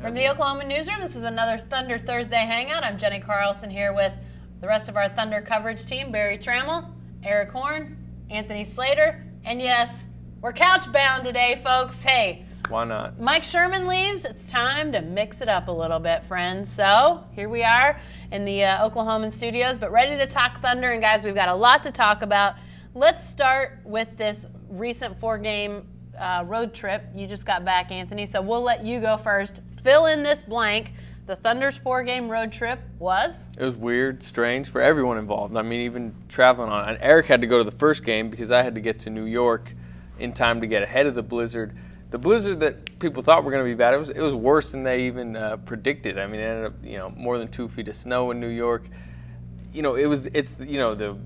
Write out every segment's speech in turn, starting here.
From the Oklahoman newsroom, this is another Thunder Thursday Hangout. I'm Jenny Carlson here with the rest of our Thunder coverage team, Barry Trammell, Eric Horn, Anthony Slater, and yes, we're couch-bound today, folks. Hey, why not? Mike Sherman leaves. It's time to mix it up a little bit, friends. So here we are in the Oklahoman studios, but ready to talk Thunder. And guys, we've got a lot to talk about. Let's start with this recent four-game road trip. You just got back, Anthony, so we'll let you go first. Fill in this blank. The Thunder's four-game road trip was? It was weird, strange for everyone involved. I mean, even traveling on it. Eric had to go to the first game because I had to get to New York in time to get ahead of the blizzard. The blizzard that people thought were going to be bad, it was worse than they even predicted. I mean, it ended up, more than 2 feet of snow in New York. It's the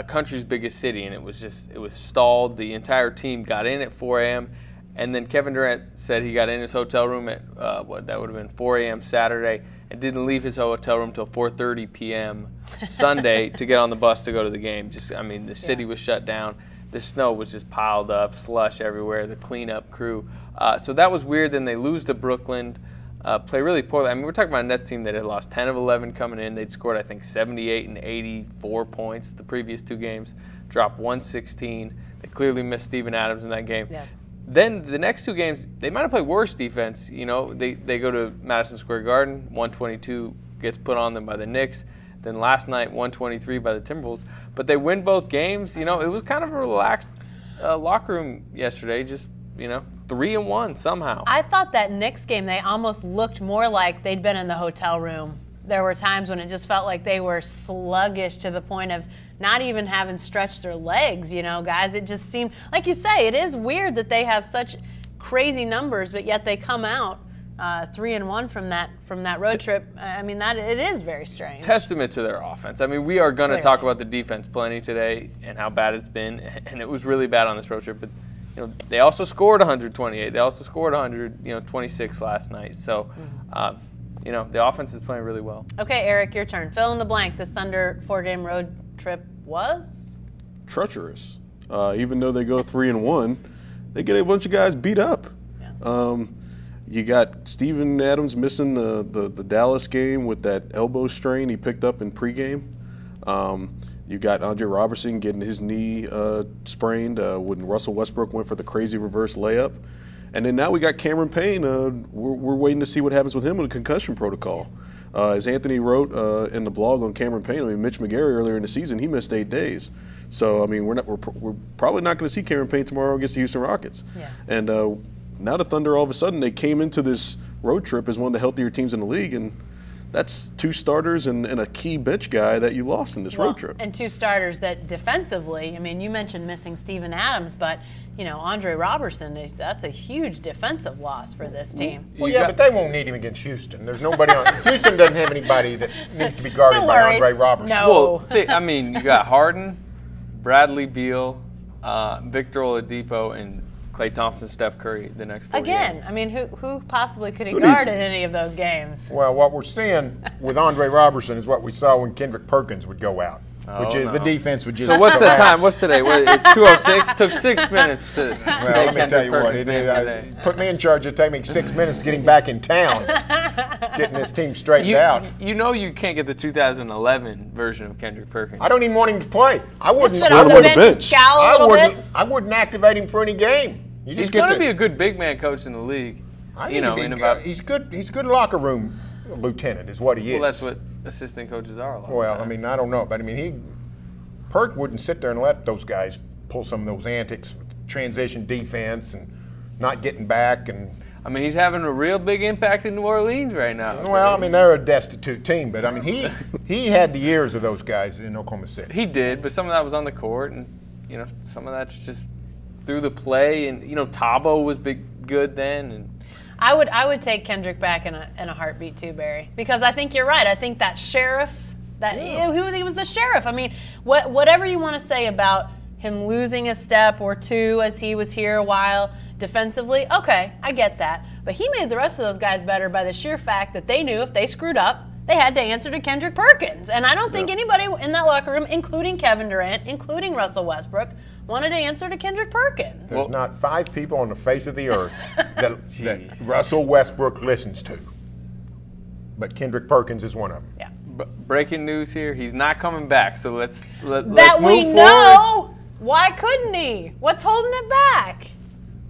country's biggest city, and it was stalled. The entire team got in at 4 a.m. And then Kevin Durant said he got in his hotel room at, that would have been 4 a.m. Saturday, and didn't leave his hotel room until 4:30 p.m. Sunday to get on the bus to go to the game. The city was shut down. The snow was just piled up, slush everywhere, the cleanup crew. So that was weird. Then they lose to Brooklyn, play really poorly. I mean, we're talking about a Nets team that had lost 10 of 11 coming in. They'd scored, I think, 78 and 84 points the previous two games, dropped 116. They clearly missed Steven Adams in that game. Yeah. Then the next two games, they might have played worse defense. They go to Madison Square Garden, 122 gets put on them by the Knicks. Then last night, 123 by the Timberwolves. But they win both games. It was kind of a relaxed locker room yesterday, just, 3-1 somehow. I thought that Knicks game, they almost looked more like they'd been in the hotel room. There were times when it just felt like they were sluggish to the point of not even having stretched their legs, guys. It just seemed, like you say, it is weird that they have such crazy numbers, but yet they come out 3-1 from that road trip. I mean, it is very strange. Testament to their offense. I mean, we are going to talk about the defense plenty today and how bad it's been, and it was really bad on this road trip. But they also scored 128. They also scored 126 last night. So, the offense is playing really well. Okay, Eric, your turn. Fill in the blank. This Thunder four-game road trip was treacherous. Even though they go 3-1, they get a bunch of guys beat up. Yeah. You got Steven Adams missing the Dallas game with that elbow strain he picked up in pregame. You got Andre Robertson getting his knee sprained when Russell Westbrook went for the crazy reverse layup. And then now we got Cameron Payne. We're waiting to see what happens with him with the concussion protocol. As Anthony wrote in the blog on Cameron Payne, Mitch McGary earlier in the season, he missed 8 days. So, we're probably not going to see Cameron Payne tomorrow against the Houston Rockets. Yeah. And now the Thunder, all of a sudden, they came into this road trip as one of the healthier teams in the league, and that's 2 starters and a key bench guy that you lost in this road trip. And 2 starters that defensively, you mentioned missing Steven Adams, but, Andre Robertson, that's a huge defensive loss for this team. Well, but they won't need him against Houston. There's nobody on – Houston doesn't have anybody that needs to be guarded by Andre Robertson. No. Well, you got Harden, Bradley Beal, Victor Oladipo, and Klay Thompson, Steph Curry the next 4 games. Who possibly could he guard in any of those games? Well, what we're seeing with Andre Robertson is what we saw when Kendrick Perkins would go out, which is the defense would just So what's the time? What's today? It's 2:06. Took 6 minutes to say let me tell you what. Put me in charge. It'd take me 6 minutes getting back in town, getting this team straightened out. You can't get the 2011 version of Kendrick Perkins. I don't even want him to play. I wouldn't sit on the bench and scowl a little bit. I wouldn't activate him for any game. He's going to be a good big man coach in the league. He's good locker room lieutenant is what he is. Well, that's what assistant coaches are a lot. Well, I don't know, but Perk wouldn't sit there and let those guys pull some of those antics with transition defense and not getting back and. He's having a real big impact in New Orleans right now. Well, they're a destitute team, but he had the ears of those guys in Oklahoma City. He did, but some of that was on the court, and some of that's just through the play, and Tabo was good then, and I would take Kendrick back in a heartbeat too, Barry, because I think you're right. I think that sheriff, he was the sheriff. Whatever you want to say about him losing a step or 2 as he was here a while defensively, okay, I get that. But he made the rest of those guys better by the sheer fact that they knew if they screwed up, they had to answer to Kendrick Perkins. And I don't think anybody in that locker room, including Kevin Durant, including Russell Westbrook, wanted to answer to Kendrick Perkins. There's not 5 people on the face of the earth that Russell Westbrook listens to. But Kendrick Perkins is one of them. Yeah. Breaking news here: he's not coming back. So let's move That we forward. know. Why couldn't he? What's holding it back?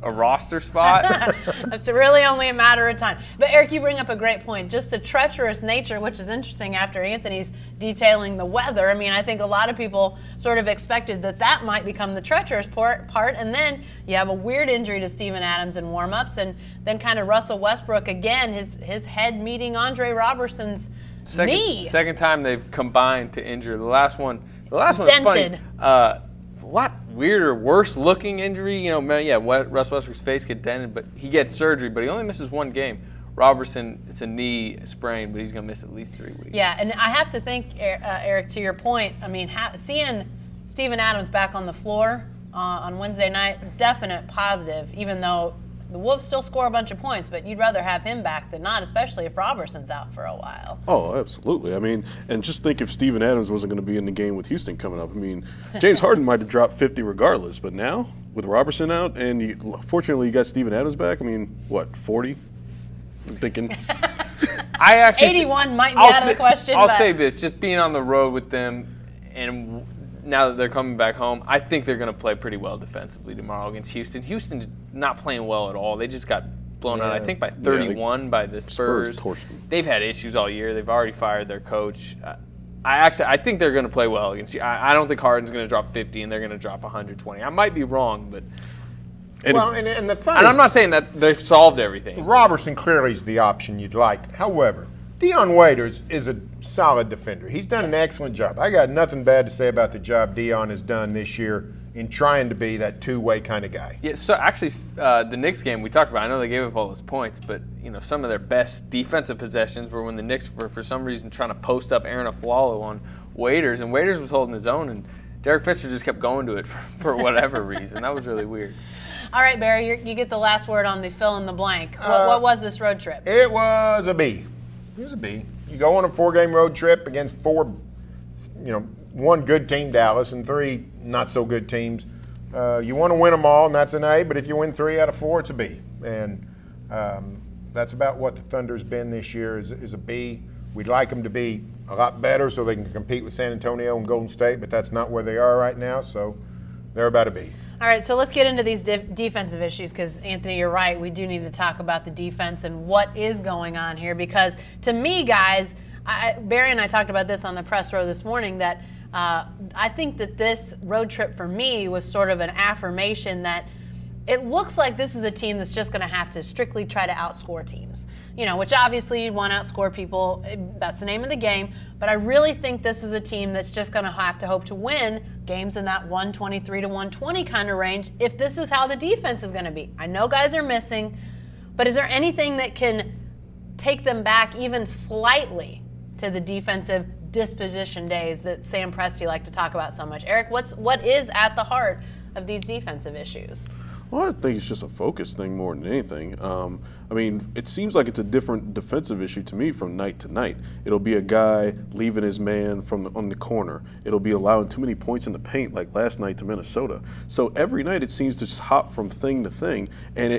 A roster spot. That's really only a matter of time. But Eric, you bring up a great point. Just the treacherous nature, which is interesting after Anthony's detailing the weather. I mean, I think a lot of people sort of expected that might become the treacherous part. And then you have a weird injury to Steven Adams in warmups, and then kind of Russell Westbrook again, his head meeting Andre Robertson's knee. Second time they've combined to injure. The last one was Dented. funny. A lot weirder, worse looking injury. You know, Russell Westbrook's face gets dented, but he gets surgery, but he only misses 1 game. Robertson, it's a knee sprain, but he's going to miss at least 3 weeks. Yeah, and I have to think, Eric, to your point, I mean, seeing Steven Adams back on the floor on Wednesday night, definite positive, even though the Wolves still score a bunch of points, but you'd rather have him back than not, especially if Robertson's out for a while. Oh, absolutely. I mean, and just think if Steven Adams wasn't going to be in the game with Houston coming up. I mean, James Harden might have dropped 50 regardless, but now with Robertson out, and fortunately you got Steven Adams back. I mean, what, 40? I'm thinking. 81 might be out of the question. I'll say this: just being on the road with them, and now that they're coming back home, I think they're going to play pretty well defensively tomorrow against Houston. Houston's not playing well at all. They just got blown out, I think, by 31 by the Spurs. They've had issues all year. They've already fired their coach. I think they're going to play well against you. I don't think Harden's going to drop 50 and they're going to drop 120. I might be wrong, but. And I'm not saying that they've solved everything. Robertson clearly is the option you'd like. However, Dion Waiters is a solid defender. He's done an excellent job. I got nothing bad to say about the job Dion has done this year in trying to be that two-way kind of guy. Yeah, so actually the Knicks game we talked about, I know they gave up all those points, but you know some of their best defensive possessions were when the Knicks were for some reason trying to post up Aaron Aflalo on Waiters, and Waiters was holding his own, and Derek Fisher just kept going to it for whatever reason. That was really weird. All right, Barry, you get the last word on the fill in the blank. What was this road trip? It was a B. It was a B. You go on a 4-game road trip against 4, one good team, Dallas, and 3 not so good teams. You want to win them all, and that's an A, but if you win 3 out of 4, it's a B. And that's about what the Thunder's been this year is a B. We'd like them to be a lot better so they can compete with San Antonio and Golden State, but that's not where they are right now, so they're about a B. All right, so let's get into these defensive issues because, Anthony, you're right. We do need to talk about the defense and what is going on here because, to me, guys, Barry and I talked about this on the press row this morning, that I think that this road trip for me was sort of an affirmation that it looks like this is a team that's just going to have to strictly try to outscore teams, which obviously you'd want to outscore people. That's the name of the game. But I really think this is a team that's just going to have to hope to win games in that 123 to 120 kind of range if this is how the defense is going to be. I know guys are missing, but is there anything that can take them back even slightly to the defensive disposition days that Sam Presti like to talk about so much? Eric, what is at the heart of these defensive issues? Well, I think it's just a focus thing more than anything. I mean, it seems like it's a different defensive issue to me from night to night. It'll be a guy leaving his man on the corner. It'll be allowing too many points in the paint like last night to Minnesota. So every night it seems to just hop from thing to thing, and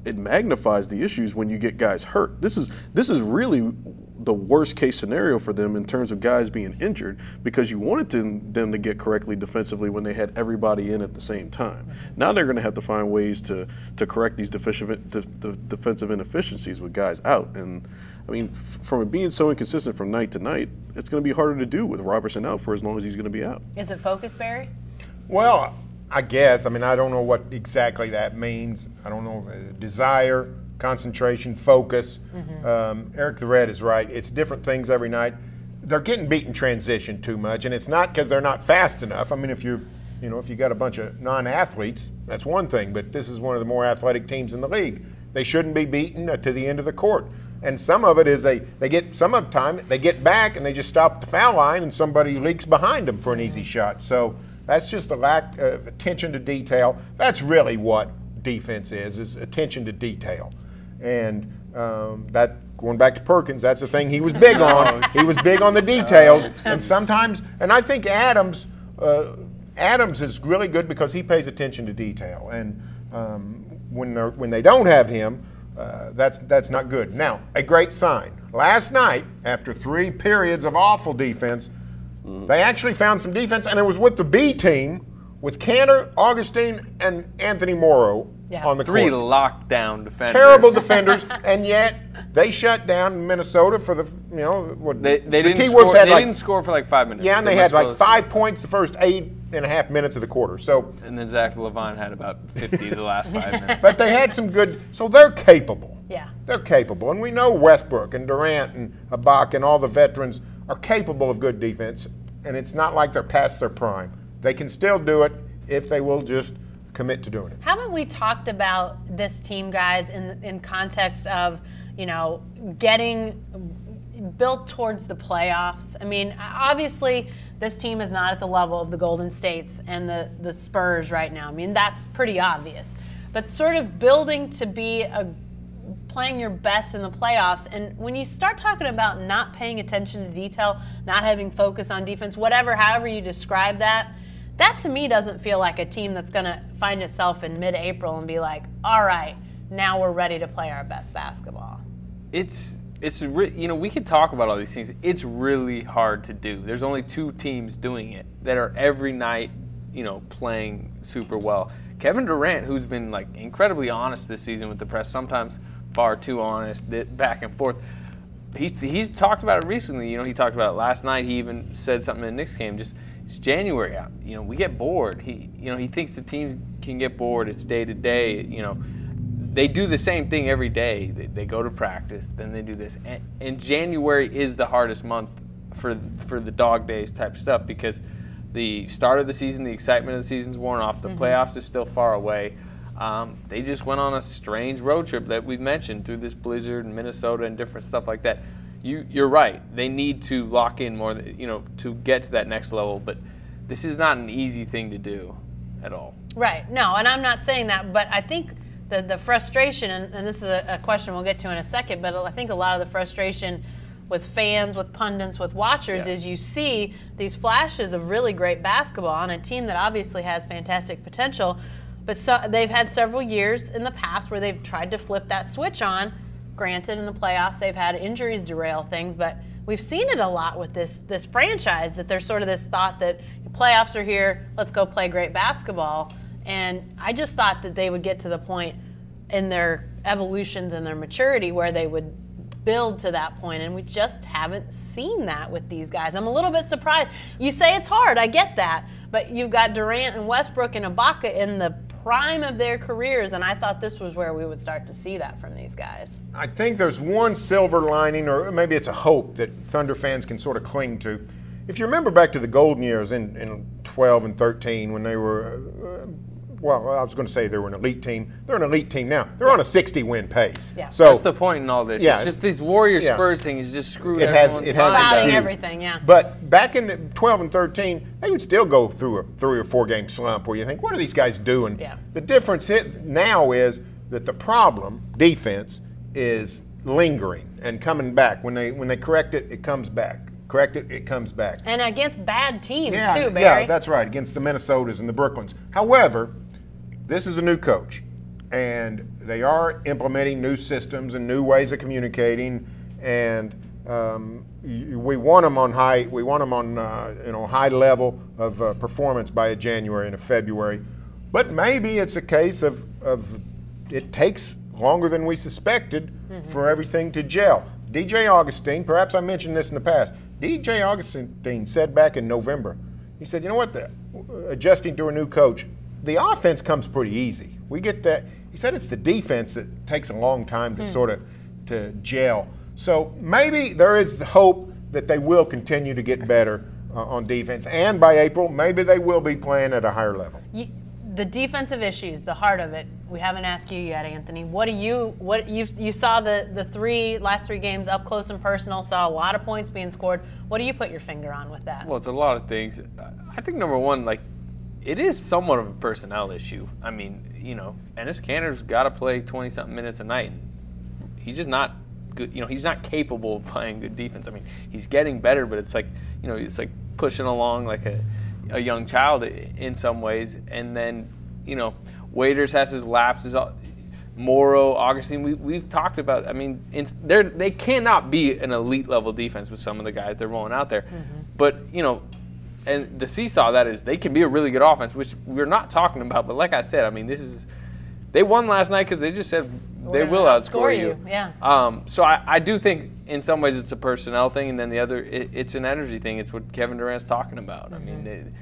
it magnifies the issues when you get guys hurt. This is really the worst case scenario for them in terms of guys being injured because you wanted them to get correctly defensively when they had everybody in at the same time. Now they're going to have to find ways to correct these defensive inefficiencies with guys out. And I mean, from it being so inconsistent from night to night, it's going to be harder to do with Robertson out for as long as he's going to be out. Is it focus, Barry? Well, I guess. I mean, I don't know what exactly that means. I don't know desire, concentration, focus. Eric the Red is right. It's different things every night. They're getting beat in transition too much, and it's not because they're not fast enough. I mean, if you got a bunch of non-athletes, that's one thing. But this is one of the more athletic teams in the league. They shouldn't be beaten to the end of the court. And some of it is they get back and they just stop at the foul line, and somebody leaks behind them for an easy shot. So that's just a lack of attention to detail. That's really what defense is attention to detail. And that, going back to Perkins, that's the thing he was big on. He was big on the details. And sometimes, and I think Adams, Adams is really good because he pays attention to detail, and when they don't have him, that's not good. Now, a great sign. Last night, after 3 periods of awful defense, they actually found some defense, and it was with the B team, with Cantor, Augustine, and Anthony Morrow on the court. 3 lockdown defenders. Terrible defenders, and yet they shut down Minnesota for the, They didn't T-Wolves score. had They didn't score for like 5 minutes. Yeah, and they had like 5 points the first 8.5 minutes of the quarter. So, and then Zach LaVine had about 50 the last 5 minutes. but they had some good. So they're capable. Yeah, they're capable, and we know Westbrook and Durant and Ibaka and all the veterans are capable of good defense. And it's not like they're past their prime. They can still do it if they will just commit to doing it. Haven't we talked about this team, guys, in context of, getting built towards the playoffs? I mean, obviously, this team is not at the level of the Golden States and the Spurs right now. I mean, that's pretty obvious. But sort of building to be playing your best in the playoffs, and when you start talking about not paying attention to detail, not having focus on defense, however you describe that to me doesn't feel like a team that's going to find itself in mid-April and be like, all right, now we're ready to play our best basketball. We could talk about all these things. It's really hard to do. There's only 2 teams doing it that are every night, playing super well. Kevin Durant, who's been like incredibly honest this season with the press, sometimes far too honest, back and forth. He's talked about it recently. He talked about it last night. He even said something in the Knicks game. Just it's January out. We get bored. He thinks the team can get bored. It's day to day. They do the same thing every day. They go to practice, then they do this. And January is the hardest month for the dog days type stuff because the start of the season, the excitement of the season's worn off. The playoffs is still far away. They just went on a strange road trip that we've mentioned through this blizzard in Minnesota and different stuff like that. You're right. They need to lock in more, to get to that next level. But this is not an easy thing to do at all. Right. No, and I'm not saying that, but I think the frustration, and this is a question we'll get to in a second, but I think a lot of the frustration with fans, with pundits, with watchers is you see these flashes of really great basketball on a team that obviously has fantastic potential. But they've had several years in the past where they've tried to flip that switch on. Granted, in the playoffs, they've had injuries derail things, but we've seen it a lot with this franchise, that there's sort of this thought that playoffs are here, let's go play great basketball. And I just thought that they would get to the point in their evolutions and their maturity where they would build to that point, and we just haven't seen that with these guys. I'm a little bit surprised. You say it's hard, I get that, but you've got Durant and Westbrook and Ibaka in the prime of their careers, and I thought this was where we would start to see that from these guys. I think there's one silver lining, or maybe it's a hope that Thunder fans can sort of cling to. If you remember back to the golden years in 12 and 13 when they were well, I was going to say they were an elite team. They're an elite team now. They're on a 60-win pace. Yeah. So that's the point in all this. Yeah. It's just this Warriors-Spurs thing is just screwing everything, yeah. But back in 12 and 13, they would still go through a 3 or 4 game slump where you think, what are these guys doing? Yeah. The difference now is that the problem, defense, is lingering and coming back. When they correct it, it comes back. Correct it, it comes back. And against bad teams, too, Barry. Yeah, that's right, against the Minnesotas and the Brooklyns. However, this is a new coach, and they are implementing new systems and new ways of communicating. And we want them on high. We want them on high level of performance by a January and a February. But maybe it's a case of it takes longer than we suspected for everything to gel. DJ Augustine, perhaps I mentioned this in the past. DJ Augustine said back in November, he said, you know what, adjusting to a new coach, the offense comes pretty easy. We get that. He said it's the defense that takes a long time to sort of to gel. So maybe there is hope that they will continue to get better on defense. And by April, maybe they will be playing at a higher level. The defensive issues, the heart of it, we haven't asked you yet, Anthony. You saw the last three games up close and personal, saw a lot of points being scored. What do you put your finger on with that? Well, it's a lot of things. I think number one, it is somewhat of a personnel issue. I mean, Enes Kanter's got to play 20-something minutes a night. He's just not good. He's not capable of playing good defense. I mean, he's getting better, but it's like, it's like pushing along like a a young child in some ways. And then, Waiters has his lapses. Morrow, Augustine, we've talked about. I mean, they cannot be an elite level defense with some of the guys they're rolling out there. But and the seesaw that is, they can be a really good offense, which we're not talking about. But like I said, I mean, they won last night because they just said they will outscore you. Yeah. So I do think in some ways it's a personnel thing, and then the other it's an energy thing. It's what Kevin Durant's talking about. I mean,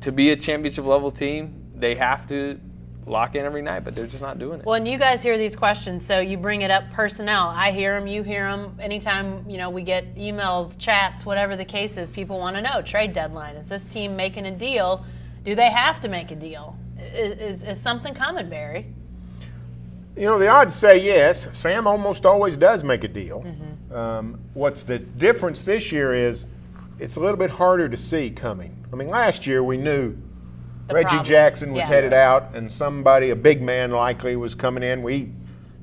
to be a championship level team, they have to lock in every night, but they're just not doing it. Well, and you guys hear these questions, so you bring it up personnel. I hear them, you hear them. Anytime, we get emails, chats, whatever the case is, people want to know, trade deadline. Is this team making a deal? Do they have to make a deal? Is something coming, Barry? The odds say yes. Sam almost always does make a deal. What's the difference this year is it's a little bit harder to see coming. I mean, last year we knew Reggie Jackson was headed out, and a big man likely, was coming in. We,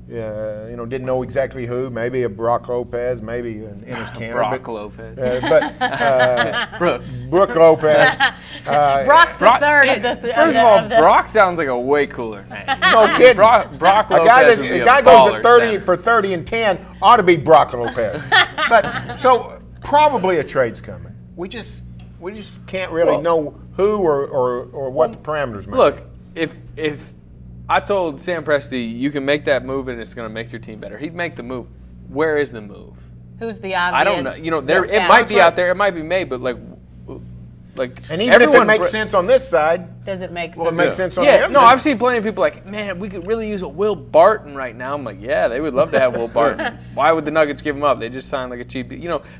didn't know exactly who. Maybe a Brock Lopez, maybe an Ennis Canner. Lopez. Brooke Lopez. Brock's the third of the. First of all, Brock sounds like a way cooler name. No kidding. Brock Lopez. A guy goes at 30 for 30 and 10 ought to be Brock Lopez. But so probably a trade's coming. We just can't really know who or what the parameters might be. Look, if I told Sam Presti you can make that move and it's going to make your team better, he'd make the move. Where is the move? Who's the obvious? I don't know. It might be out there. It might be made, but like. And even if it makes sense on this side, does it make sense? Well, it makes sense on the other. No, I've seen plenty of people like, man, we could really use a Will Barton right now. I'm like, yeah, they would love to have Will Barton. Why would the Nuggets give him up? They just signed like a cheap,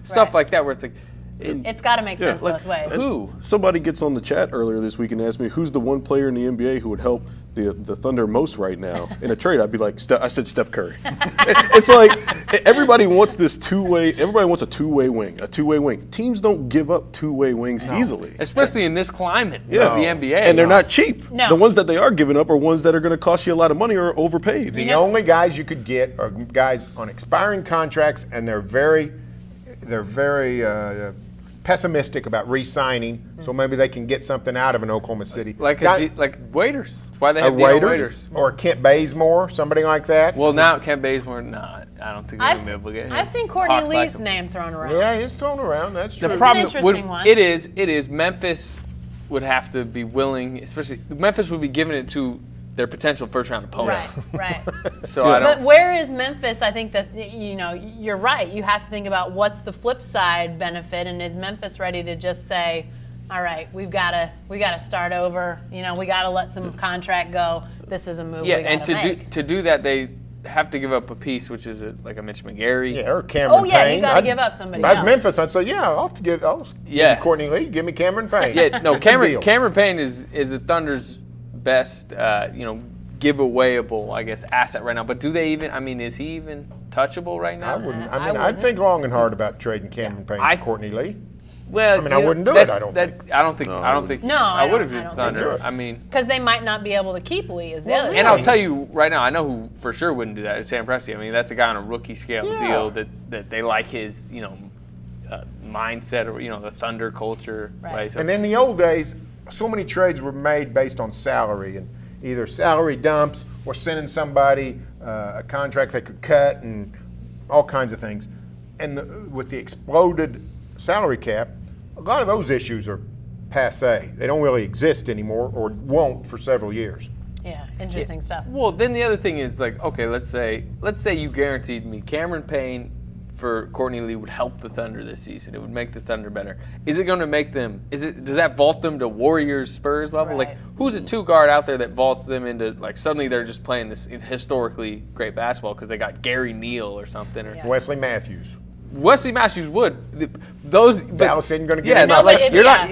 stuff like that where it's like. It's got to make sense both ways. Who? Somebody gets on the chat earlier this week and asked me who's the one player in the NBA who would help the Thunder most right now in a trade. I'd be like, I said Steph Curry. It's like everybody wants this two-way. Everybody wants a two-way wing. Teams don't give up two-way wings easily, especially in this climate of the NBA. And they're not cheap. No. The ones that they are giving up are ones that are going to cost you a lot of money or overpaid. The only guys you could get are guys on expiring contracts, and they're very pessimistic about re-signing, so maybe they can get something out of an Oklahoma City. Like Waiters. That's why they have Waiters. Or Kent Bazemore, somebody like that. Well, now Kent Bazemore, I don't think they're going to be able to get him. I've seen Courtney Lee's name thrown around. Yeah, he's thrown around. That's true. The problem an interesting one. It is Memphis would have to be willing, especially Memphis would be giving it to their potential first-round opponent. Right. So I don't. But where is Memphis? I think that you're right. You have to think about what's the flip side benefit, and is Memphis ready to just say, all right, we got to start over. We got to let some contract go. This is a move. Yeah, we and make. to do that, they have to give up a piece, which is like a Mitch McGary. Yeah, or Cameron Payne. Oh yeah, you got to give up somebody. If I was Memphis, I'd say, I'll give you Courtney Lee. Give me Cameron Payne. Yeah, no, Cameron Payne is the Thunder's best, giveawayable, I guess, asset right now. But do they even? I mean, is he even touchable right now? I wouldn't. I'd think long and hard about trading Cameron Payne for Courtney Lee. Well, I wouldn't do it. I don't think. I don't think. No, I would have I don't Thunder. I mean, because they might not be able to keep Lee as the other. And I'll tell you right now, I know who for sure wouldn't do that is Sam Presti. I mean, that's a guy on a rookie scale deal that they like his mindset or the Thunder culture. Right. So, and in the old days, so many trades were made based on salary and either salary dumps or sending somebody a contract they could cut and all kinds of things. And with the exploded salary cap, a lot of those issues are passé. They don't really exist anymore or won't for several years. Yeah, interesting stuff. Well, then the other thing is like, okay, let's say you guaranteed me Cameron Payne for Courtney Lee would help the Thunder this season. It would make the Thunder better. Is it going to make them? Does that vault them to Warriors Spurs level? Right. Like, who's a two guard out there that vaults them into like suddenly they're just playing this historically great basketball because they got Gary Neal or something or Wesley Matthews. Wesley Matthews would. Dallas isn't going to get him out.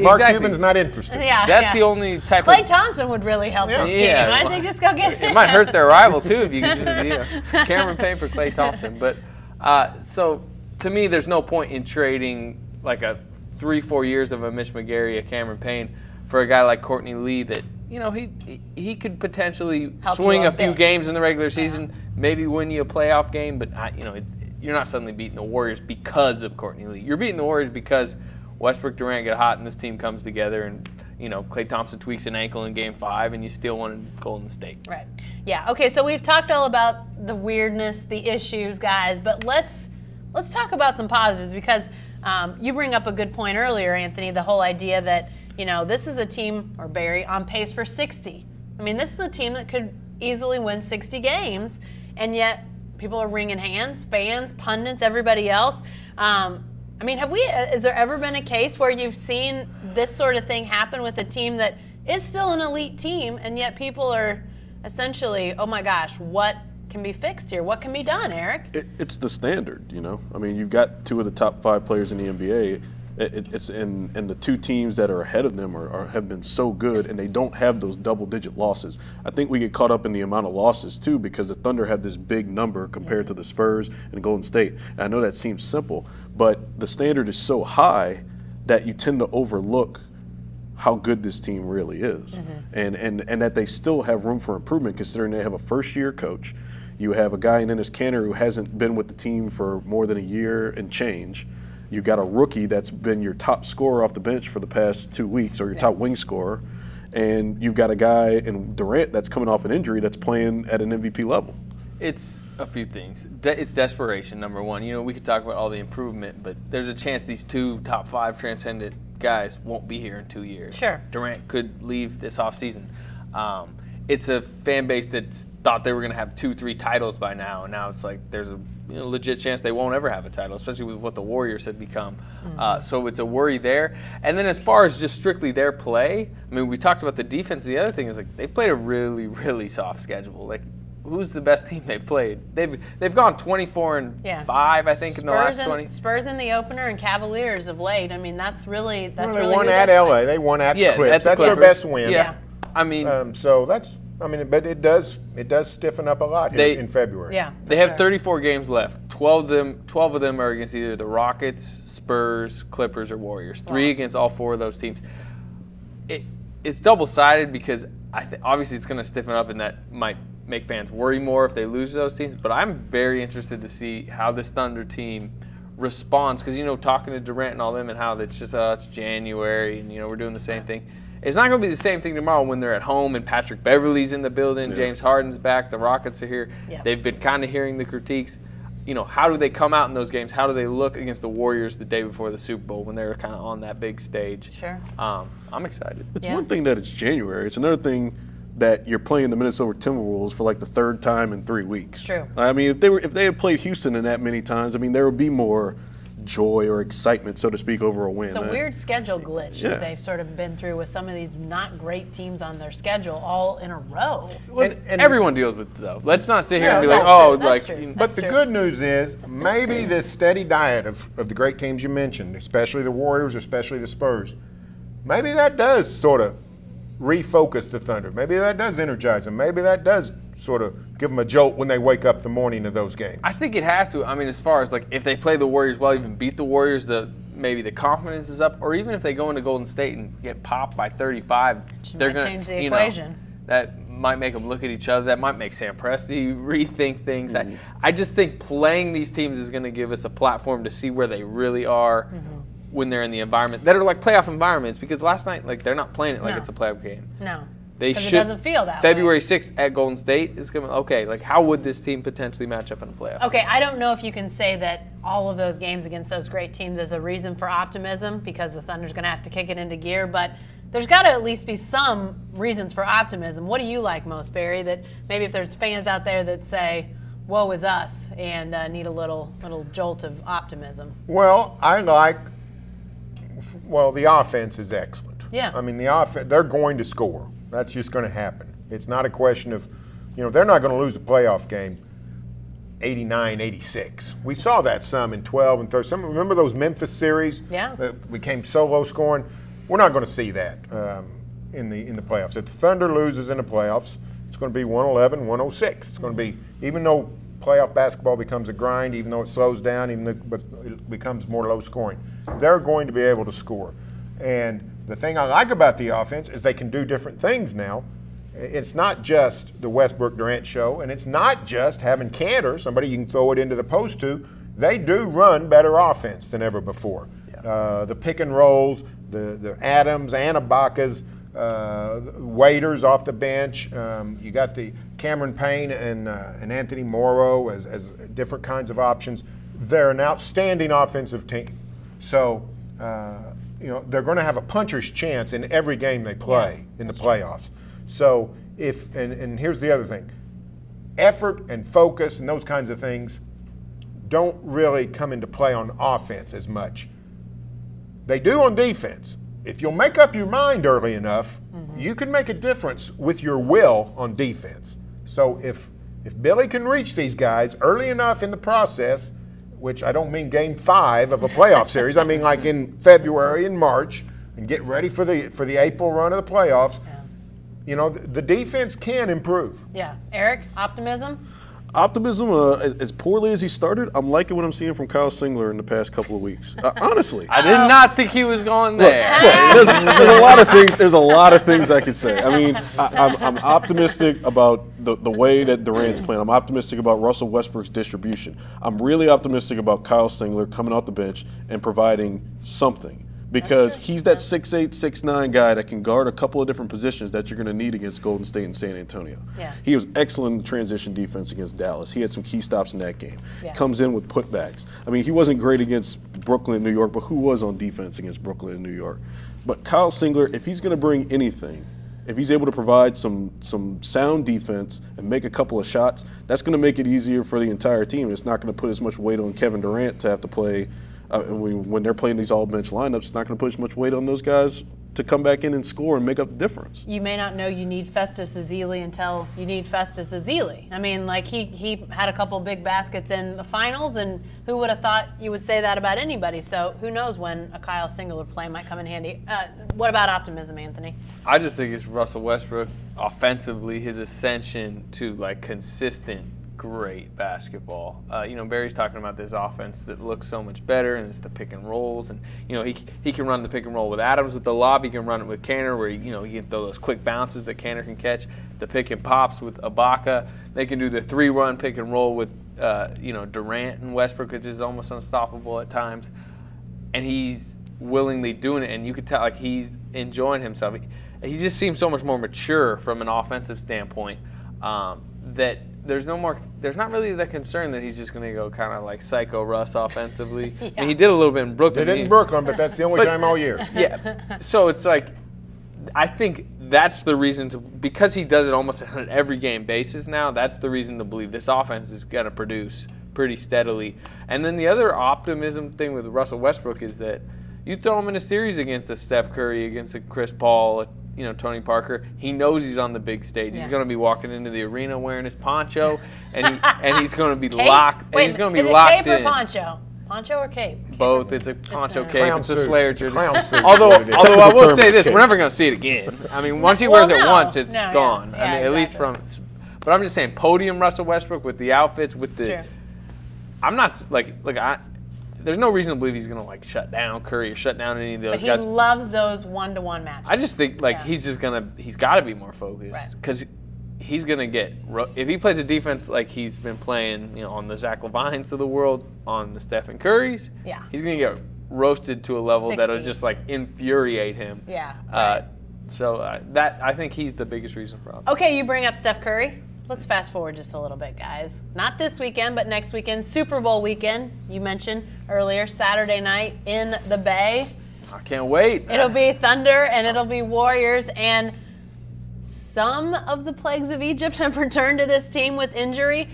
Mark Cuban's not interested. Yeah, that's the only type Klay Thompson would really help this team. I think just go get it. It might hurt their rival, too, if you could just Cameron Payne for Klay Thompson. But so, to me, there's no point in trading like a 3-4 years of a Mitch McGary, a Cameron Payne for a guy like Courtney Lee that, he could potentially swing a few games in the regular season, maybe win you a playoff game, but, you're not suddenly beating the Warriors because of Courtney Lee. You're beating the Warriors because Westbrook, Durant get hot and this team comes together and Klay Thompson tweaks an ankle in Game 5, and you still won Golden State. Right. Yeah. Okay. So we've talked all about the weirdness, the issues, guys, but let's talk about some positives, because you bring up a good point earlier, Anthony. The whole idea that this is a team, or Barry, on pace for 60. I mean, this is a team that could easily win 60 games, and yet people are wringing hands, fans, pundits, everybody else. I mean, has there ever been a case where you've seen this sort of thing happen with a team that is still an elite team, and yet people are essentially, oh my gosh, what can be fixed here? What can be done, Eric? It's the standard, I mean, you've got 2 of the top 5 players in the NBA. And the 2 teams that are ahead of them have been so good, and they don't have those double-digit losses. I think we get caught up in the amount of losses too, because the Thunder have this big number compared to the Spurs and Golden State. And I know that seems simple, but the standard is so high that you tend to overlook how good this team really is, and that they still have room for improvement, considering they have a first-year coach. You have a guy in Enes Kanter who hasn't been with the team for more than a year and change. You've got a rookie that's been your top scorer off the bench for the past 2 weeks, or your top wing scorer, and you've got a guy in Durant that's coming off an injury that's playing at an MVP level. It's a few things. It's desperation, number one. We could talk about all the improvement, but there's a chance these 2 top 5 transcendent guys won't be here in 2 years. Sure. Durant could leave this offseason. It's a fan base that thought they were going to have 2-3 titles by now, and now it's like there's a legit chance they won't ever have a title, especially with what the Warriors have become. So it's a worry there. And then as far as just strictly their play, I mean, we talked about the defense. The other thing is, like, they've played a really, really soft schedule. Like, who's the best team they've played? They've gone 24-5, I think, in the last 20. Spurs in the opener and Cavaliers of late. I mean, that's really they won at LA. They won at the Clippers. That's their best win. Yeah. I mean, but it does stiffen up a lot here in February. Yeah, they have 34 games left. 12 of them are against either the Rockets, Spurs, Clippers, or Warriors. 3 against all 4 of those teams. It's double-sided, because obviously it's going to stiffen up, and that might make fans worry more if they lose those teams. But I'm very interested to see how this Thunder team responds, because talking to Durant and all them, and how it's just it's January, and we're doing the same thing. It's not going to be the same thing tomorrow when they're at home and Patrick Beverly's in the building, James Harden's back, the Rockets are here. Yeah. They've been kind of hearing the critiques. How do they come out in those games? How do they look against the Warriors the day before the Super Bowl when they're kind of on that big stage? Sure. I'm excited. It's one thing that it's January. It's another thing that you're playing the Minnesota Timberwolves for like the 3rd time in 3 weeks. It's true. I mean, if they had played Houston in that many times, I mean, there would be more joy or excitement, so to speak, over a win. It's a weird schedule glitch that they've sort of been through with some of these not great teams on their schedule all in a row. Well, and everyone deals with it, though. Let's not sit here and be like, But the good news is, maybe this steady diet of the great teams you mentioned, especially the Warriors, especially the Spurs, maybe that does sort of refocus the Thunder. Maybe that does energize them. Maybe that does sort of give them a jolt when they wake up the morning of those games. I think it has to. I mean, as far as, like, if they play the Warriors well, even beat the Warriors, maybe the confidence is up. Or even if they go into Golden State and get popped by 35, they're going to change the equation. That might make them look at each other. That might make Sam Presti rethink things. I just think playing these teams is going to give us a platform to see where they really are when they're in the environment that are like playoff environments. Because last night, like, they're not playing it like it's a playoff game. No. Because it doesn't feel that February way. 6th at Golden State is going to, okay, like, how would this team potentially match up in a playoff? Okay, I don't know if you can say that all of those games against those great teams is a reason for optimism, because the Thunder's going to have to kick it into gear, but there's got to at least be some reasons for optimism. What do you like most, Barry, that maybe if there's fans out there that say, woe is us, and need a little jolt of optimism? Well, the offense is excellent. Yeah. I mean, the offense, they're going to score. That's just going to happen. It's not a question of, they're not going to lose a playoff game 89-86. We saw that some in 12 and 13. Remember those Memphis series? Yeah. That became so low scoring? We're not going to see that in the playoffs. If the Thunder loses in the playoffs, it's going to be 111-106. It's going to be, even though playoff basketball becomes a grind, even though it slows down, but it becomes more low scoring, they're going to be able to score. And the thing I like about the offense is they can do different things now. It's not just the Westbrook-Durant show, and it's not just having Kanter, somebody you can throw it into the post to. They do run better offense than ever before. Yeah. The pick and rolls, the Adams and Ibaka's, waiters off the bench. You got the Cameron Payne and Anthony Morrow as different kinds of options. They're an outstanding offensive team. So, they're going to have a puncher's chance in every game they play in the playoffs. So, and here's the other thing. Effort and focus and those kinds of things don't really come into play on offense as much. They do on defense. If you'll make up your mind early enough, you can make a difference with your will on defense. So if Billy can reach these guys early enough in the process, which I don't mean game 5 of a playoff series, I mean like in February and March, and get ready for the April run of the playoffs, the defense can improve. Yeah. Eric, optimism? Optimism, as poorly as he started, I'm liking what I'm seeing from Kyle Singler in the past couple of weeks. Honestly, I did not think he was going there. Look, there's a lot of things. There's a lot of things I could say. I mean, I'm optimistic about the way that Durant's playing. I'm optimistic about Russell Westbrook's distribution. I'm really optimistic about Kyle Singler coming off the bench and providing something. Because he's that 6'8", 6'9" guy that can guard a couple of different positions that you're going to need against Golden State and San Antonio. Yeah. He was excellent in transition defense against Dallas. He had some key stops in that game. Yeah. Comes in with putbacks. I mean, he wasn't great against Brooklyn and New York, but who was on defense against Brooklyn and New York? But Kyle Singler, if he's going to bring anything, if he's able to provide some sound defense and make a couple of shots, that's going to make it easier for the entire team. It's not going to put as much weight on Kevin Durant to have to play. When they're playing these all-bench lineups, it's not going to put as much weight on those guys to come back in and score and make up the difference. You may not know you need Festus Ezeli until you need Festus Ezeli. I mean, like he had a couple big baskets in the finals, and who would have thought you would say that about anybody? So who knows when a Kyle Singler play might come in handy. What about optimism, Anthony? I just think it's Russell Westbrook offensively, his ascension to consistent great basketball. Barry's talking about this offense that looks so much better, and it's the pick and rolls, and he can run the pick and roll with Adams with the lob. He can run it with Kanter, where he can throw those quick bounces that Kanter can catch. The pick and pops with Ibaka. They can do the 3-run pick and roll with Durant and Westbrook, which is almost unstoppable at times, and he's willingly doing it, and you could tell he's enjoying himself. He just seems so much more mature from an offensive standpoint that. There's not really the concern that he's just going to go kind of like Psycho Russ offensively. Yeah. I mean, he did a little bit in Brooklyn. They did in Brooklyn, but that's the only time all year. Yeah. So it's I think that's the reason because he does it almost on an every game basis now, that's the reason to believe this offense is going to produce pretty steadily. And then the other optimism thing with Russell Westbrook is that you throw him in a series against a Steph Curry, against a Chris Paul, Tony Parker. He knows he's on the big stage. Yeah. He's going to be walking into the arena wearing his poncho, and he's going to be locked. Wait, and he's going to be is locked it cape in. Or poncho? Poncho or cape? Both. It's a poncho cape. It's a suit. Slayer It's a jersey. clown suit. Although I will say this, cape. we're never going to see it again. I mean, once he wears it once, it's gone. Yeah, I mean, at least from. But I'm just saying, podium Russell Westbrook with the outfits, with the. Sure. I'm not there's no reason to believe he's going to shut down Curry or shut down any of those guys. But he loves those one-to-one matches. I just think he's got to be more focused because he's going to get if he plays a defense like he's been playing, on the Zach LaVines of the world, on the Stephen Currys. Yeah, he's going to get roasted to a level 60. that'll just infuriate him. Yeah. So that I think he's the biggest reason for it. Okay, you bring up Steph Curry. Let's fast forward just a little bit, guys. Not this weekend, but next weekend, Super Bowl weekend. You mentioned earlier, Saturday night in the Bay. I can't wait. It'll be Thunder and it'll be Warriors, and some of the plagues of Egypt have returned to this team with injury.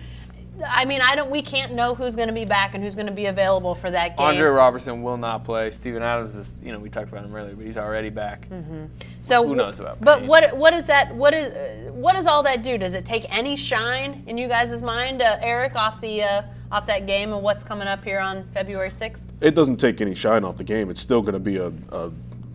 I mean, we can't know who's going to be back and who's going to be available for that game. Andre Robertson will not play. Steven Adams is, we talked about him earlier, but he's already back. Mm-hmm. So who knows about? But what is that? What does all that do? Does it take any shine in you guys' mind, Eric, off that game and what's coming up here on February 6th? It doesn't take any shine off the game. It's still going to be a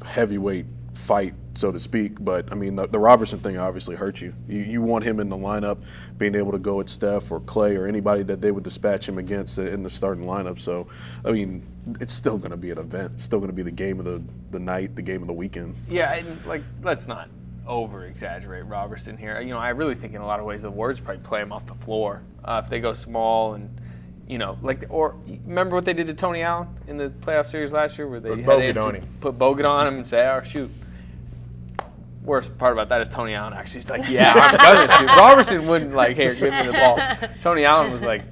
heavyweight fight, so to speak. But I mean, the Robertson thing obviously hurts you. You want him in the lineup, being able to go at Steph or Clay or anybody that they would dispatch him against in the starting lineup. So I mean, it's still going to be an event. It's still going to be the game of the night, the game of the weekend. Yeah, and let's not over-exaggerate Robertson here. I really think in a lot of ways the Warriors probably play him off the floor if they go small and you know, like, or remember what they did to Tony Allen in the playoff series last year, where they put Bogut on him and say, "Oh shoot." Worst part about that is Tony Allen actually is like, "Yeah, I'm gonna shoot." Robertson wouldn't like, "Here, give me the ball." Tony Allen was like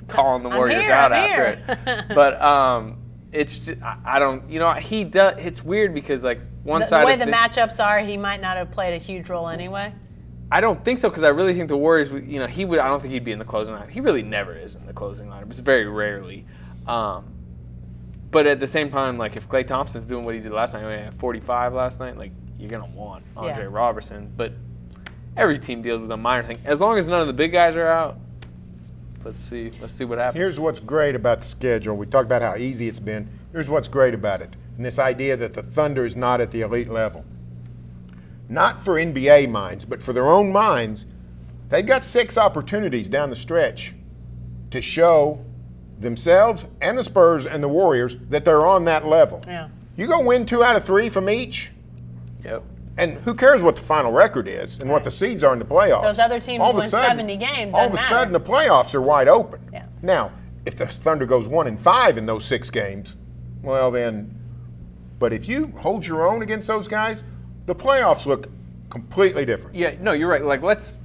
calling the Warriors out after it. But it's just, I don't, you know, he does. It's weird because like one side the way the matchups are, he might not have played a huge role anyway. I don't think so, because I really think the Warriors, you know, I don't think he'd be in the closing lineup. He really never is in the closing lineup. It's very rarely. But at the same time, like if Klay Thompson's doing what he did last night, he had 45 last night, like you're gonna want Andre Robertson. But every team deals with a minor thing. As long as none of the big guys are out, let's see what happens. Here's what's great about the schedule. We talked about how easy it's been. Here's what's great about it, and this idea that the Thunder is not at the elite level. Not for NBA minds, but for their own minds, they've got 6 opportunities down the stretch to show themselves and the Spurs and the Warriors that they're on that level. Yeah. You go win 2 out of 3 from each, Yep. and who cares what the final record is and what the seeds are in the playoffs. Those other teams win 70 games. All of a sudden, the playoffs are wide open. Yeah. Now, if the Thunder goes 1-5 in those 6 games, well then, but if you hold your own against those guys, the playoffs look completely different. Yeah, no, you're right. Like, let's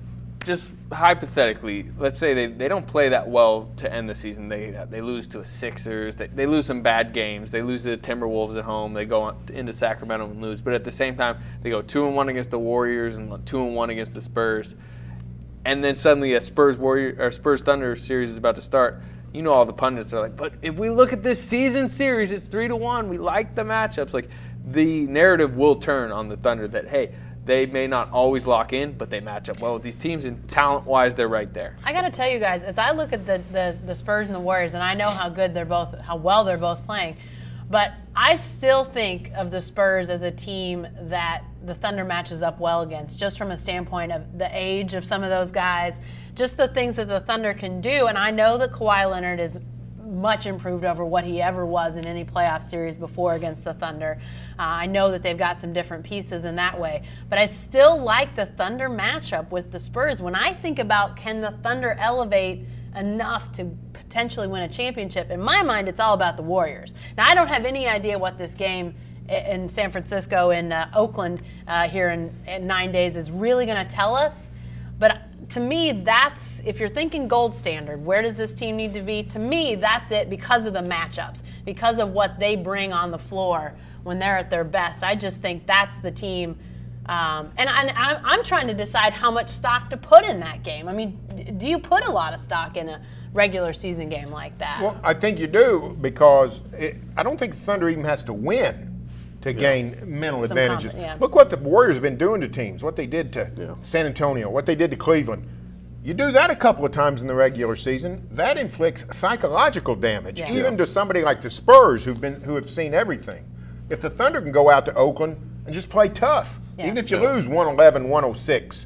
just hypothetically, let's say they don't play that well to end the season. They lose to a Sixers. They lose some bad games. They lose to the Timberwolves at home. They go into Sacramento and lose. But at the same time, they go 2-1 against the Warriors and 2-1 against the Spurs. And then suddenly a Spurs Thunder series is about to start. You know, all the pundits are like, but if we look at this season series, it's 3-1. We like the matchups. Like, the narrative will turn on the Thunder that, hey, they may not always lock in, but they match up well with these teams, and talent-wise, they're right there. I got to tell you guys, as I look at the Spurs and the Warriors, and I know how well they're both playing, but I still think of the Spurs as a team that the Thunder matches up well against, just from a standpoint of the age of some of those guys, just the things that the Thunder can do. And I know that Kawhi Leonard is much improved over what he ever was in any playoff series before against the Thunder. I know that they've got some different pieces in that way, but I still like the Thunder matchup with the Spurs. When I think about can the Thunder elevate enough to potentially win a championship, in my mind it's all about the Warriors. Now, I don't have any idea what this game in San Francisco and Oakland here in 9 days is really going to tell us, but to me, that's, if you're thinking gold standard, where does this team need to be? To me, that's it, because of the matchups, because of what they bring on the floor when they're at their best. I just think that's the team. And I'm trying to decide how much stock to put in that game. I mean, do you put a lot of stock in a regular season game like that? Well, I think you do, because I don't think the Thunder even has to win to gain mental advantages. Look what the Warriors have been doing to teams, what they did to San Antonio, what they did to Cleveland. You do that a couple of times in the regular season, that inflicts psychological damage, even to somebody like the Spurs who have seen everything. If the Thunder can go out to Oakland and just play tough, even if you lose 111, 106,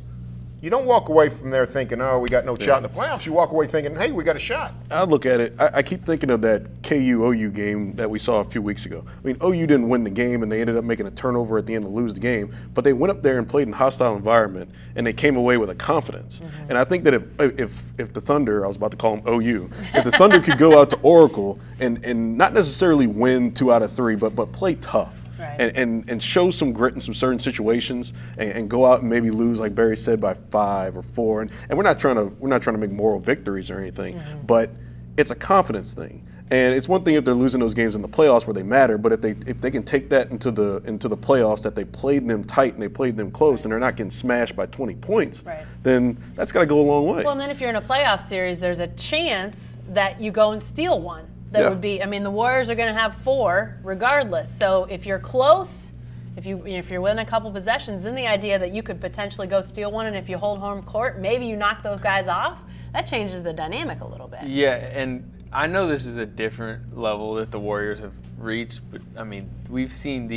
you don't walk away from there thinking, oh, we got no shot in the playoffs. You walk away thinking, hey, we got a shot. I look at it, I keep thinking of that KU-OU game that we saw a few weeks ago. I mean, OU didn't win the game, and they ended up making a turnover at the end to lose the game, but they went up there and played in a hostile environment, and they came away with a confidence. Mm-hmm. And I think that if the Thunder, I was about to call them OU, if the Thunder could go out to Oracle and not necessarily win 2 out of 3, but play tough. Right. And show some grit in some certain situations, and go out and maybe lose, like Barry said, by 5 or 4. And we're not trying to make moral victories or anything, but it's a confidence thing. And it's one thing if they're losing those games in the playoffs where they matter, but if they can take that into the playoffs, that they played them tight and they played them close, and they're not getting smashed by 20 points, then that's got to go a long way. Well, and then if you're in a playoff series, there's a chance that you go and steal one. That would be, I mean, the Warriors are going to have 4 regardless. So if you're close, if you're within a couple possessions, then the idea that you could potentially go steal one, and if you hold home court, maybe you knock those guys off, that changes the dynamic a little bit. Yeah, and I know this is a different level that the Warriors have reached, but I mean, we've seen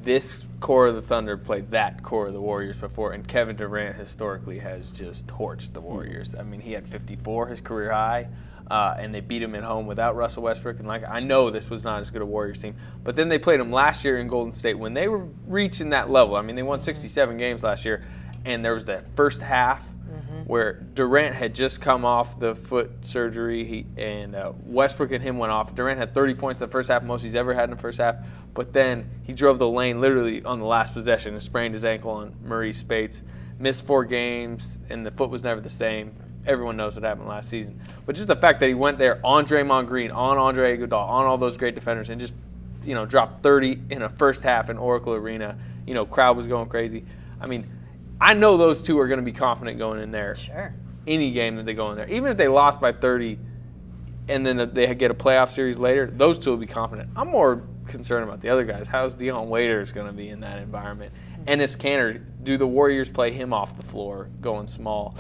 this core of the Thunder play that core of the Warriors before, and Kevin Durant historically has just torched the Warriors. I mean, he had 54, his career high. And they beat him at home without Russell Westbrook. And I know this was not as good a Warriors team, but then they played him last year in Golden State when they were reaching that level. I mean, they won 67 games last year, and there was that first half where Durant had just come off the foot surgery, and Westbrook and him went off. Durant had 30 points in the first half, most he's ever had in the first half, but then he drove the lane literally on the last possession and sprained his ankle on Maurice Spates, missed 4 games, and the foot was never the same. Everyone knows what happened last season. But just the fact that he went there on Draymond Green, on Andre Iguodala, on all those great defenders, and just dropped 30 in a first half in Oracle Arena, crowd was going crazy. I mean, I know those two are going to be confident going in there. Sure. Any game that they go in there. Even if they lost by 30 and then they get a playoff series later, those two will be confident. I'm more concerned about the other guys. How's Deion Waiters going to be in that environment? Ennis Cantor, do the Warriors play him off the floor going small?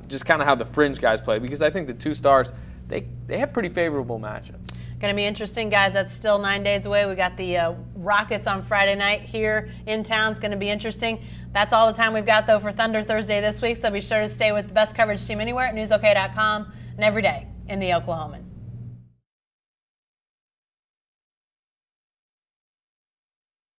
Just kind of how the fringe guys play, because I think the 2 stars, they have pretty favorable matchups. Going to be interesting, guys. That's still 9 days away. We got the Rockets on Friday night here in town. It's going to be interesting. That's all the time we've got, though, for Thunder Thursday this week. So be sure to stay with the best coverage team anywhere at newsok.com and every day in the Oklahoman.